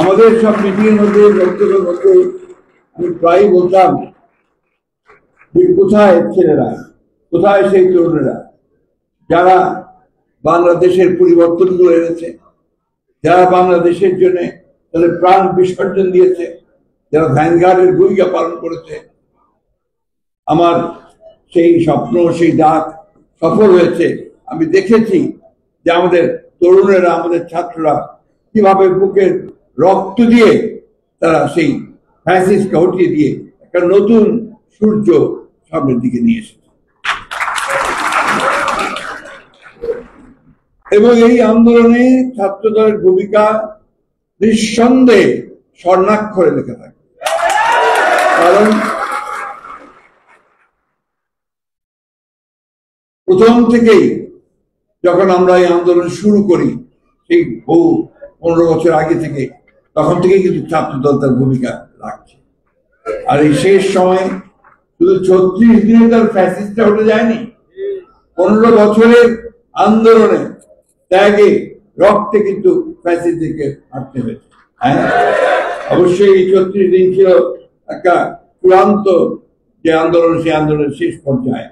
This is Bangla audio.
আমাদের সব মিটিংয়ের মধ্যে বক্তব্যের মধ্যে আমি প্রায় বলতাম যে কোথায় ছেলেরা, কোথায় সেই তরুণেরা যারা বাংলাদেশের পরিবর্তনগুলো এনেছে, যারা বাংলাদেশের জন্য তাদের প্রাণ বিসর্জন দিয়েছে, যারা ভ্যানগার্ডের ভূমিকা পালন করেছে। আমার সেই স্বপ্ন, সেই ডাক সফল হয়েছে। আমি দেখেছি যে আমাদের তরুণেরা, আমাদের ছাত্ররা কিভাবে বুকের রক্ত দিয়ে তারা সেই ফ্যাসিস্টকে হটিয়ে দিয়ে একটা নতুন সূর্য সামনের দিকে নিয়ে এসেছে। এবং এই আন্দোলনে ছাত্রদলের ভূমিকা নিঃসন্দেহে স্বর্ণাক্ষরে লেখা থাকে। কারণ প্রথম থেকেই যখন আমরা এই আন্দোলন শুরু করি, সেই বহু 15 বছর আগে থেকে, তখন থেকেই কিন্তু ছাত্রদল তার ভূমিকা রাখছে। আর এই শেষ সময়ে শুধু 36 দিনে তার ফ্যাসিস্টটা উঠে যায়নি, 15 বছরের আন্দোলনে ত্যাগে রক্তে কিন্তু ফ্যাসিস্টকে হাঁটতে হয়েছে। হ্যাঁ, অবশ্যই এই 36 দিন ছিল একটা চূড়ান্ত যে আন্দোলন, সেই আন্দোলনের শেষ পর্যায়ে।